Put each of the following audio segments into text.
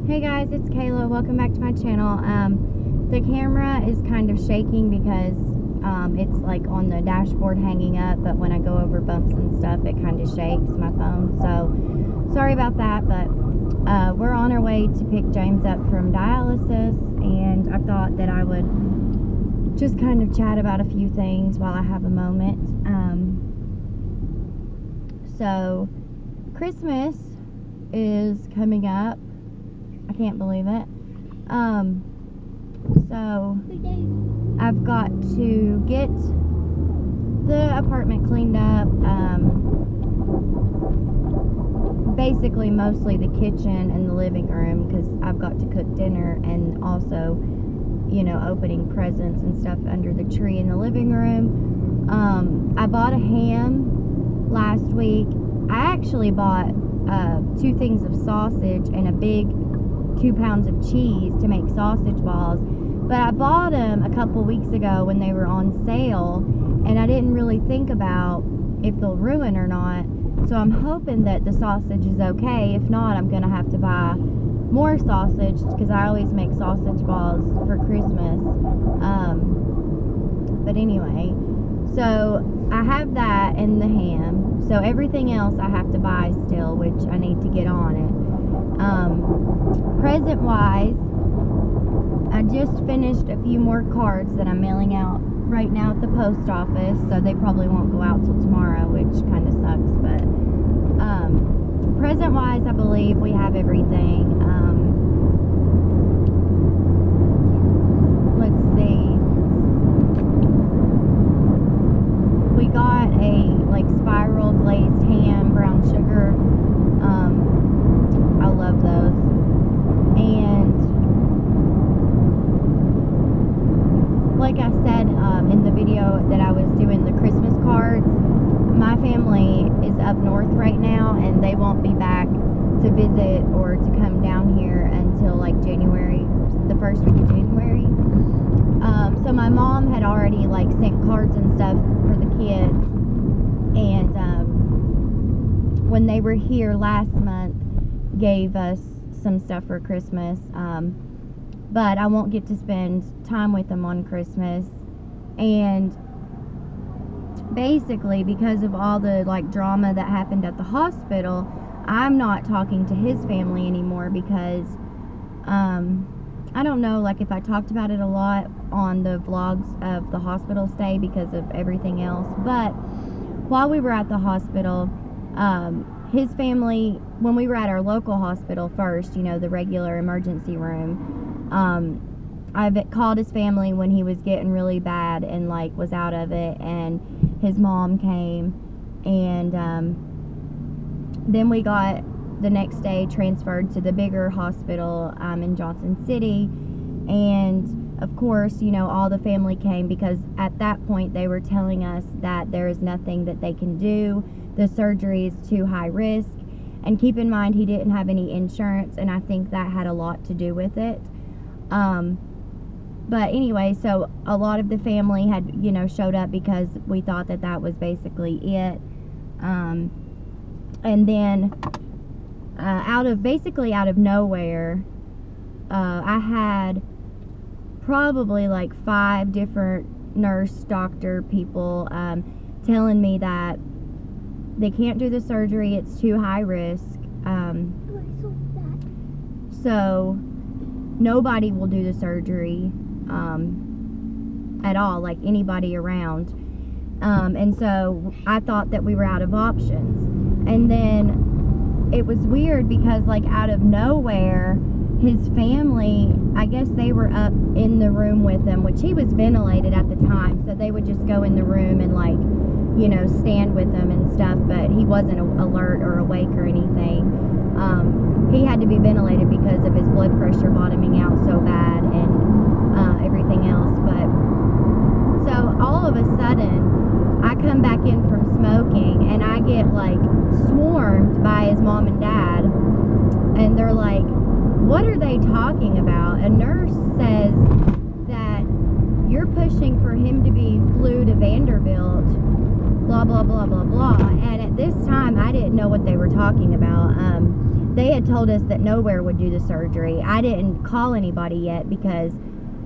Hey guys, it's Kayla. Welcome back to my channel. The camera is kind of shaking because it's like on the dashboard hanging up, but when I go over bumps and stuff, it kind of shakes my phone. So sorry about that, but we're on our way to pick James up from dialysis, and I thought that I would just kind of chat about a few things while I have a moment. So Christmas is coming up. I can't believe it. So I've got to get the apartment cleaned up. Basically mostly the kitchen and the living room, because I've got to cook dinner, and also, you know, opening presents and stuff under the tree in the living room. I bought a ham last week. I actually bought 2 things of sausage and a big 2 pounds of cheese to make sausage balls, but I bought them a couple weeks ago when they were on sale, and I didn't really think about if they'll ruin or not. So I'm hoping that the sausage is okay. If not, I'm gonna have to buy more sausage, because I always make sausage balls for Christmas. But anyway, so I have that and the ham. So everything else I have to buy still, which I need to get on it. Present wise, I just finished a few more cards that I'm mailing out right now at the post office, so they probably won't go out till tomorrow, which kind of sucks. But present wise, I believe we have everything. Let's see, we got a like spiral glazed ham, brown sugar. I love those. And like I said in the video that I was doing the Christmas cards, my family is up north right now, and they won't be back to visit or to come down here until like January, the first week of January. So my mom had already like sent cards and stuff for the kids, and when they were here last month, gave us some stuff for Christmas, but I won't get to spend time with them on Christmas. And basically, because of all the like drama that happened at the hospital, I'm not talking to his family anymore, because I don't know, like if I talked about it a lot on the vlogs of the hospital stay because of everything else, but while we were at the hospital, his family, when we were at our local hospital first, you know, the regular emergency room, I've called his family when he was getting really bad and like was out of it, and his mom came, and then we got the next day transferred to the bigger hospital in Johnson City. And of course, you know, all the family came, because at that point they were telling us that there is nothing that they can do. The surgery is too high risk. And keep in mind, he didn't have any insurance, and I think that had a lot to do with it. But anyway, so a lot of the family had, you know, showed up because we thought that that was basically it. And then basically out of nowhere, I had probably like 5 different nurse, doctor people telling me that they can't do the surgery, it's too high risk. So nobody will do the surgery at all, like anybody around. And so I thought that we were out of options. And then it was weird because like out of nowhere, his family, I guess they were up in the room with him, which he was ventilated at the time, so they would just go in the room and like, you know, stand with him and stuff, but he wasn't alert or awake or anything. He had to be ventilated because of his blood pressure bottoming out so bad and everything else. But so all of a sudden I come back in from smoking, and I get like swarmed by his mom and dad, and they're like, what are they talking about? A nurse says that you're pushing for him to be flew to Vanderbilt, blah blah blah blah blah. And at this time I didn't know what they were talking about. they had told us that nowhere would do the surgery. I didn't call anybody yet because,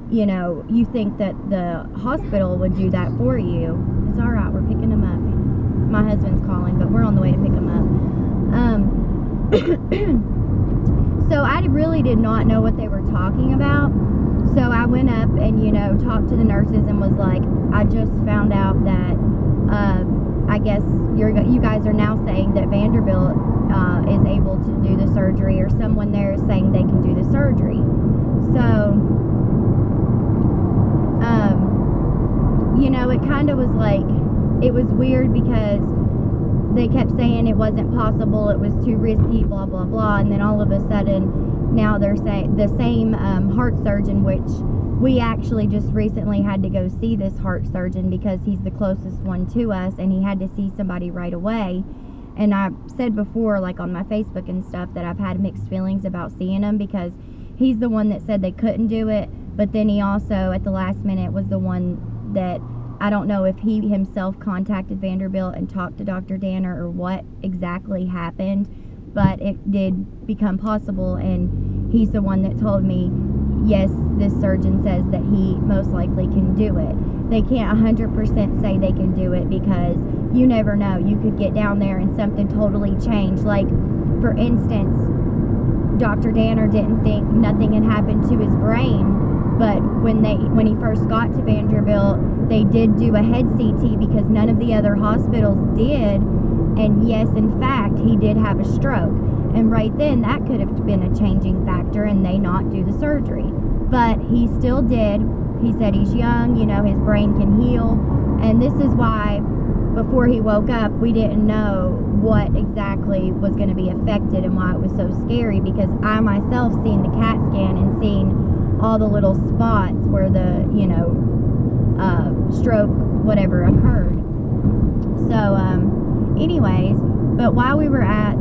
you know, you think that the hospital would do that for you. It's all right, we're picking him up. My husband's calling, but we're on the way to pick him up. So I really did not know what they were talking about. So I went up and, you know, talked to the nurses and was like, I just found out that I guess you guys are now saying that Vanderbilt is able to do the surgery, or someone there is saying they can do the surgery. So, you know, it kind of was like, it was weird because they kept saying it wasn't possible, it was too risky, blah, blah, blah. And then all of a sudden, now they're saying the same heart surgeon, which we actually just recently had to go see this heart surgeon because he's the closest one to us, and he had to see somebody right away. And I've said before, like on my Facebook and stuff, that I've had mixed feelings about seeing him because he's the one that said they couldn't do it, but then he also, at the last minute, was the one that, I don't know if he himself contacted Vanderbilt and talked to Dr. Danner or what exactly happened, but it did become possible, and he's the one that told me, yes, this surgeon says that he most likely can do it. They can't 100% say they can do it because you never know. You could get down there and something totally change. Like, for instance, Dr. Danner didn't think nothing had happened to his brain, but when he first got to Vanderbilt, they did do a head CT because none of the other hospitals did. And yes, in fact, he did have a stroke. And right then, that could have been a changing factor and they not do the surgery. But he still did. He said he's young, you know, his brain can heal. And this is why, before he woke up, we didn't know what exactly was going to be affected and why it was so scary, because I myself seen the CAT scan and seen all the little spots where the, you know, stroke, whatever, occurred. So, anyways, but while we were at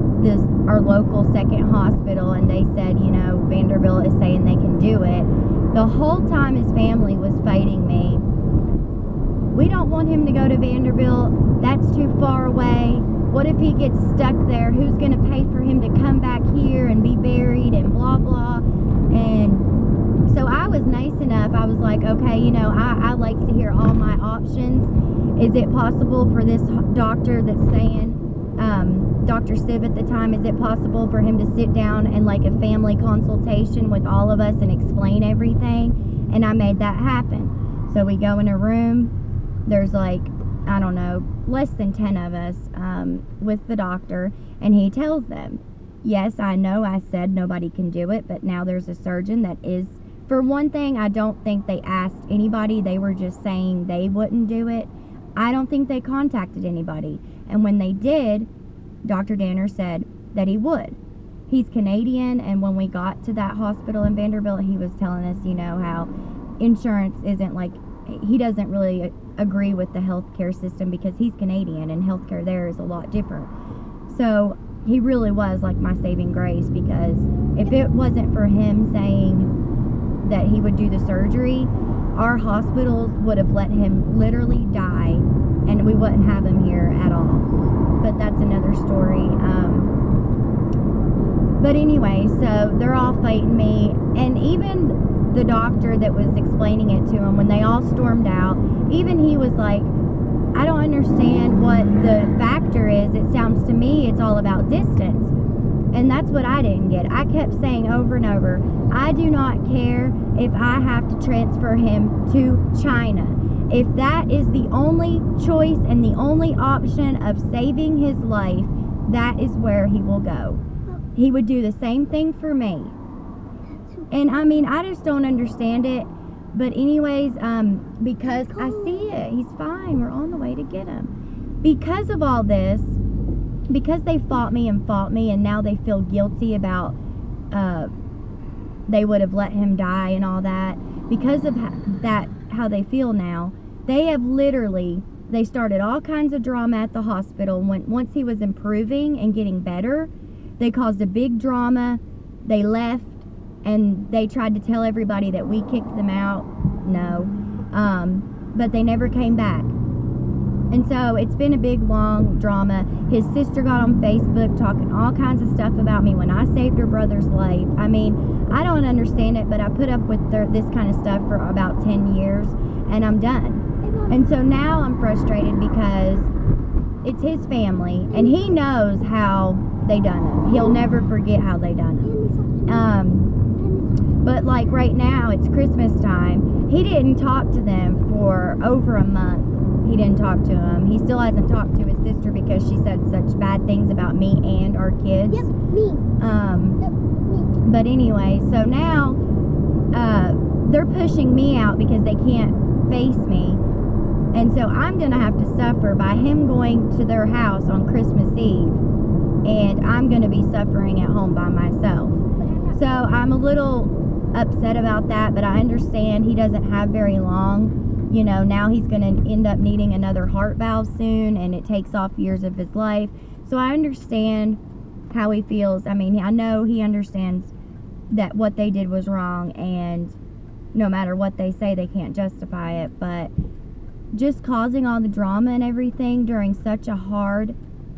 our local second hospital and they said, you know, Vanderbilt is saying they can do it, the whole time his family was fighting me. We don't want him to go to Vanderbilt. That's too far away. What if he gets stuck there? Who's going to pay for him to come back here and be buried and blah, blah. And so I was nice enough. I was like, okay, you know, I like to hear all my options. Is it possible for this doctor that's saying, Dr. Siv at the time, is it possible for him to sit down and like a family consultation with all of us and explain everything? And I made that happen. So we go in a room. There's like, I don't know, less than 10 of us with the doctor, and he tells them, yes, I know I said nobody can do it, but now there's a surgeon that is. For one thing, I don't think they asked anybody. They were just saying they wouldn't do it. I don't think they contacted anybody. And when they did, Dr. Danner said that he would. He's Canadian, and when we got to that hospital in Vanderbilt, he was telling us, you know, how insurance isn't like, he doesn't really agree with the healthcare system because he's Canadian and healthcare there is a lot different. So he really was like my saving grace, because if it wasn't for him saying that he would do the surgery, our hospitals would have let him literally die and we wouldn't have him here at all. But that's another story. But anyway, so they're all fighting me, and even the doctor that was explaining it to him, when they all stormed out, even he was like, I don't understand what the factor is. It sounds to me it's all about distance. And that's what I didn't get. I kept saying over and over, I do not care if I have to transfer him to China. If that is the only choice and the only option of saving his life, that is where he will go. He would do the same thing for me. And I mean, I just don't understand it. But anyways, because I see it, he's fine. We're on the way to get him. Because of all this, because they fought me, and now they feel guilty about they would have let him die and all that. Because of how they feel now, they have literally, they started all kinds of drama at the hospital. Once he was improving and getting better, they caused a big drama. They left, and they tried to tell everybody that we kicked them out. No. But they never came back. And so it's been a big, long drama. His sister got on Facebook talking all kinds of stuff about me when I saved her brother's life. I mean, I don't understand it, but I put up with this kind of stuff for about 10 years, and I'm done. And so now I'm frustrated because it's his family, and he knows how they done him. He'll never forget how they done him. But like right now, it's Christmas time. He didn't talk to them for over a month. He didn't talk to him. He still hasn't talked to his sister because she said such bad things about me and our kids. Yep, me. But anyway, so now they're pushing me out because they can't face me. And so I'm going to have to suffer by him going to their house on Christmas Eve. And I'm going to be suffering at home by myself. So I'm a little upset about that, but I understand he doesn't have very long. You know, now he's going to end up needing another heart valve soon, and it takes off years of his life. So I understand how he feels. I mean, I know he understands that what they did was wrong, and no matter what they say, they can't justify it. But just causing all the drama and everything during such a hard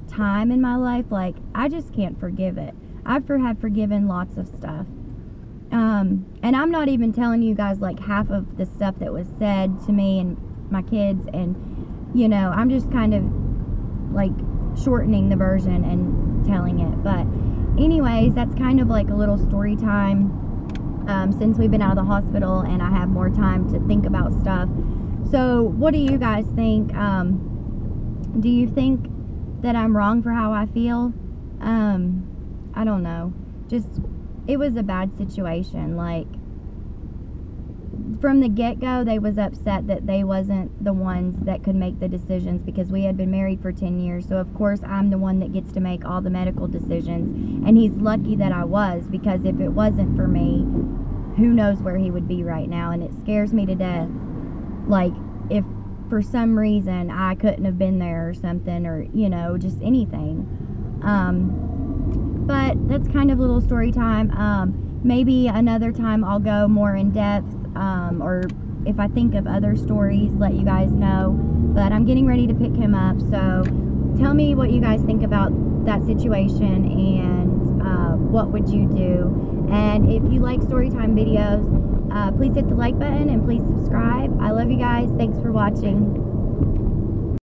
time in my life, like, I just can't forgive it. Have forgiven lots of stuff. And I'm not even telling you guys like half of the stuff that was said to me and my kids, and you know, I'm just kind of like shortening the version and telling it. But anyways, that's kind of like a little story time since we've been out of the hospital and I have more time to think about stuff. So what do you guys think? Do you think that I'm wrong for how I feel? I don't know. Just, it was a bad situation. Like, from the get-go, they was upset that they wasn't the ones that could make the decisions because we had been married for 10 years. So, of course, I'm the one that gets to make all the medical decisions. And he's lucky that I was, because if it wasn't for me, who knows where he would be right now. And it scares me to death. Like, if for some reason I couldn't have been there or something, or, you know, just anything. But that's kind of a little story time. Maybe another time I'll go more in depth, or if I think of other stories, let you guys know. But I'm getting ready to pick him up, so tell me what you guys think about that situation, and what would you do. And if you like Storytime videos, please hit the like button and please subscribe. I love you guys. Thanks for watching.